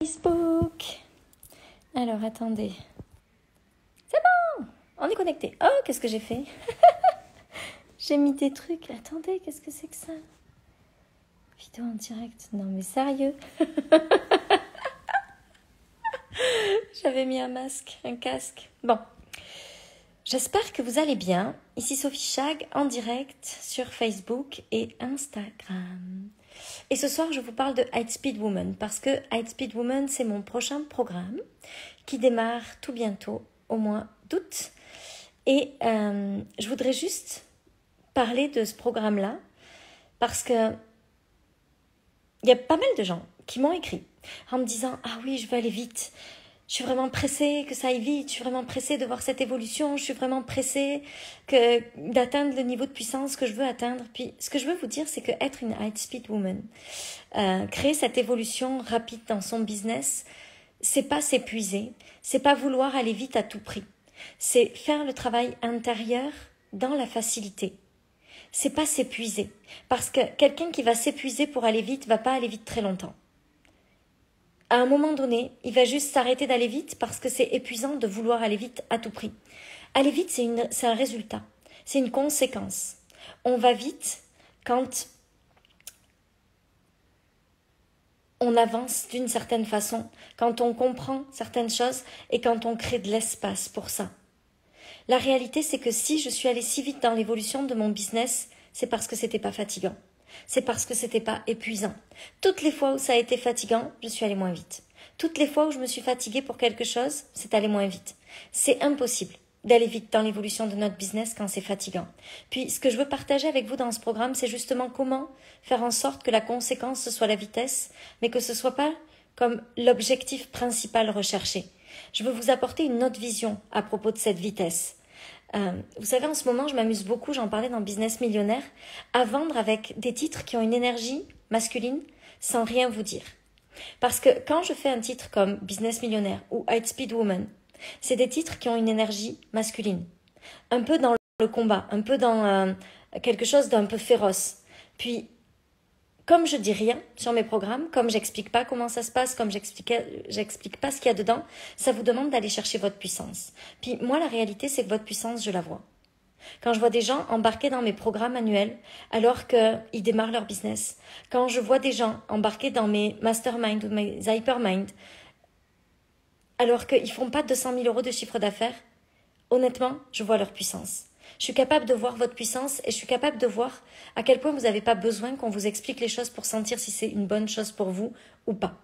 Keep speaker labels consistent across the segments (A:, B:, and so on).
A: Facebook. Alors, attendez. C'est bon, on est connecté. Oh, qu'est-ce que j'ai fait? J'ai mis des trucs. Attendez, qu'est-ce que c'est que ça? Vidéo en direct. Non, mais sérieux? J'avais mis un masque, un casque. Bon. J'espère que vous allez bien. Ici Sophie Chag en direct sur Facebook et Instagram. Et ce soir, je vous parle de Lightspeed Woman parce que Lightspeed Woman, c'est mon prochain programme qui démarre tout bientôt, au mois d'août. Et je voudrais juste parler de ce programme-là parce que il y a pas mal de gens qui m'ont écrit en me disant « Ah oui, je veux aller vite ». Je suis vraiment pressée que ça aille vite, je suis vraiment pressée de voir cette évolution, je suis vraiment pressée d'atteindre le niveau de puissance que je veux atteindre. Puis ce que je veux vous dire, c'est que être une Lightspeed Woman, créer cette évolution rapide dans son business, c'est pas s'épuiser, c'est pas vouloir aller vite à tout prix. C'est faire le travail intérieur dans la facilité. C'est pas s'épuiser. Parce que quelqu'un qui va s'épuiser pour aller vite va pas aller vite très longtemps. À un moment donné, il va juste s'arrêter d'aller vite parce que c'est épuisant de vouloir aller vite à tout prix. Aller vite, c'est un résultat, c'est une conséquence. On va vite quand on avance d'une certaine façon, quand on comprend certaines choses et quand on crée de l'espace pour ça. La réalité, c'est que si je suis allée si vite dans l'évolution de mon business, c'est parce que c'était pas fatigant. C'est parce que c'était pas épuisant. Toutes les fois où ça a été fatigant, je suis allée moins vite. Toutes les fois où je me suis fatiguée pour quelque chose, c'est allé moins vite. C'est impossible d'aller vite dans l'évolution de notre business quand c'est fatigant. Puis, ce que je veux partager avec vous dans ce programme, c'est justement comment faire en sorte que la conséquence, ce soit la vitesse, mais que ce soit pas comme l'objectif principal recherché. Je veux vous apporter une autre vision à propos de cette vitesse. Vous savez, en ce moment, je m'amuse beaucoup, j'en parlais dans Business Millionnaire, à vendre avec des titres qui ont une énergie masculine sans rien vous dire. Parce que quand je fais un titre comme Business Millionnaire ou Lightspeed Woman, c'est des titres qui ont une énergie masculine. Un peu dans le combat, un peu dans quelque chose d'un peu féroce. Puis, comme je dis rien sur mes programmes, comme j'explique pas comment ça se passe, comme j'explique pas ce qu'il y a dedans, ça vous demande d'aller chercher votre puissance. Puis moi, la réalité, c'est que votre puissance, je la vois. Quand je vois des gens embarqués dans mes programmes annuels alors qu'ils démarrent leur business, quand je vois des gens embarqués dans mes mastermind ou mes hypermind alors qu'ils font pas 200 000 euros de chiffre d'affaires, honnêtement, je vois leur puissance. Je suis capable de voir votre puissance et je suis capable de voir à quel point vous n'avez pas besoin qu'on vous explique les choses pour sentir si c'est une bonne chose pour vous ou pas.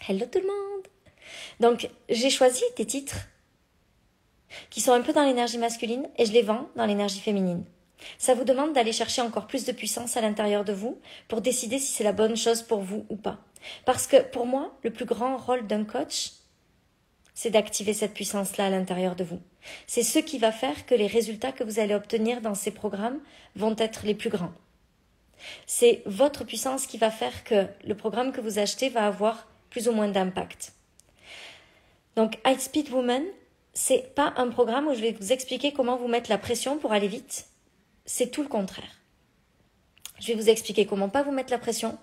A: Hello tout le monde! Donc, j'ai choisi des titres qui sont un peu dans l'énergie masculine et je les vends dans l'énergie féminine. Ça vous demande d'aller chercher encore plus de puissance à l'intérieur de vous pour décider si c'est la bonne chose pour vous ou pas. Parce que pour moi, le plus grand rôle d'un coach, c'est d'activer cette puissance-là à l'intérieur de vous. C'est ce qui va faire que les résultats que vous allez obtenir dans ces programmes vont être les plus grands. C'est votre puissance qui va faire que le programme que vous achetez va avoir plus ou moins d'impact. Donc, Lightspeed Woman, c'est pas un programme où je vais vous expliquer comment vous mettre la pression pour aller vite. C'est tout le contraire. Je vais vous expliquer comment pas vous mettre la pression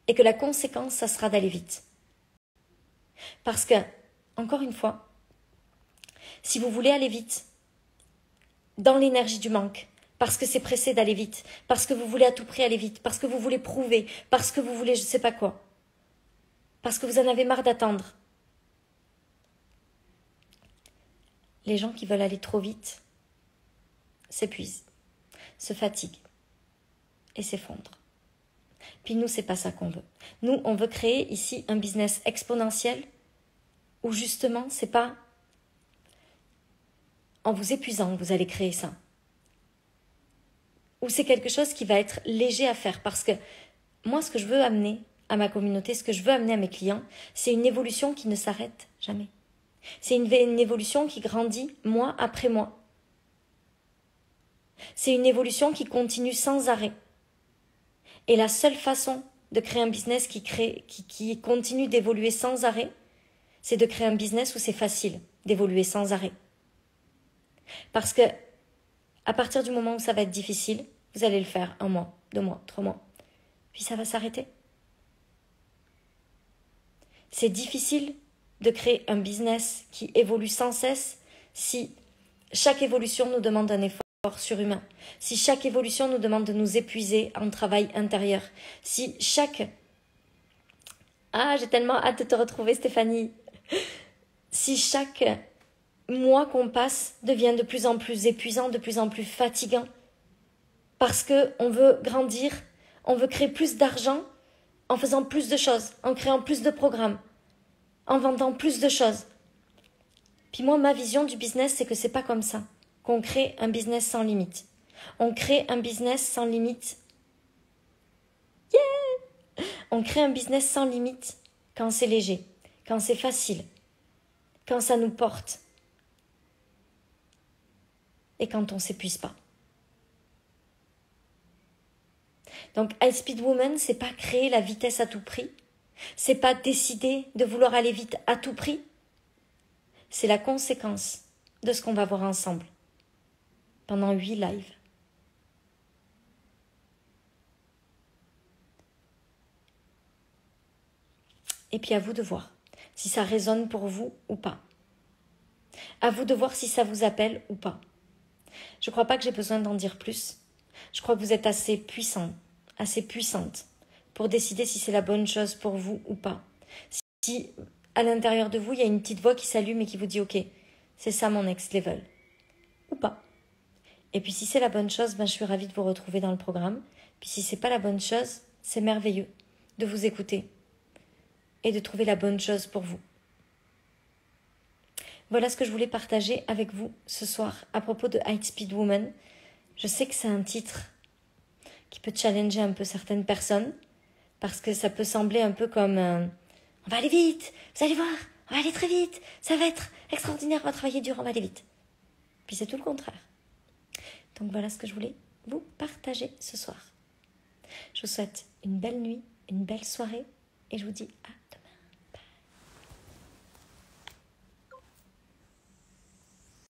A: et que la conséquence, ça sera d'aller vite. Parce que, encore une fois, si vous voulez aller vite, dans l'énergie du manque, parce que c'est pressé d'aller vite, parce que vous voulez à tout prix aller vite, parce que vous voulez prouver, parce que vous voulez je sais pas quoi, parce que vous en avez marre d'attendre. Les gens qui veulent aller trop vite s'épuisent, se fatiguent et s'effondrent. Puis nous, c'est pas ça qu'on veut. Nous, on veut créer ici un business exponentiel où justement, c'est pas en vous épuisant que vous allez créer ça. Ou c'est quelque chose qui va être léger à faire. Parce que moi, ce que je veux amener à ma communauté, ce que je veux amener à mes clients, c'est une évolution qui ne s'arrête jamais. C'est une évolution qui grandit mois après mois. C'est une évolution qui continue sans arrêt. Et la seule façon de créer un business qui continue d'évoluer sans arrêt, c'est de créer un business où c'est facile d'évoluer sans arrêt. Parce que à partir du moment où ça va être difficile, vous allez le faire 1 mois, 2 mois, 3 mois. Puis ça va s'arrêter. C'est difficile de créer un business qui évolue sans cesse si chaque évolution nous demande un effort surhumain, si chaque évolution nous demande de nous épuiser en travail intérieur, si chaque... Ah, j'ai tellement hâte de te retrouver, Stéphanie. Si chaque mois qu'on passe devient de plus en plus épuisant, de plus en plus fatigant, parce qu'on veut grandir, on veut créer plus d'argent en faisant plus de choses, en créant plus de programmes, en vendant plus de choses. Puis moi, ma vision du business, c'est que c'est pas comme ça qu'on crée un business sans limite. On crée un business sans limite. Yeah! On crée un business sans limite quand c'est léger, quand c'est facile, quand ça nous porte et quand on ne s'épuise pas. Donc, High Speed Woman, c'est pas créer la vitesse à tout prix, c'est pas décider de vouloir aller vite à tout prix, c'est la conséquence de ce qu'on va voir ensemble pendant 8 lives. Et puis à vous de voir si ça résonne pour vous ou pas. À vous de voir si ça vous appelle ou pas. Je ne crois pas que j'ai besoin d'en dire plus. Je crois que vous êtes assez puissant, assez puissante pour décider si c'est la bonne chose pour vous ou pas. Si à l'intérieur de vous, il y a une petite voix qui s'allume et qui vous dit « Ok, c'est ça mon next level » ou pas. Et puis si c'est la bonne chose, je suis ravie de vous retrouver dans le programme. Puis si c'est pas la bonne chose, c'est merveilleux de vous écouter et de trouver la bonne chose pour vous. Voilà ce que je voulais partager avec vous ce soir à propos de High Speed Woman. Je sais que c'est un titre qui peut challenger un peu certaines personnes parce que ça peut sembler un peu comme on va aller vite, vous allez voir, on va aller très vite, ça va être extraordinaire, on va travailler dur, on va aller vite. Puis c'est tout le contraire. Donc voilà ce que je voulais vous partager ce soir. Je vous souhaite une belle nuit, une belle soirée et je vous dis à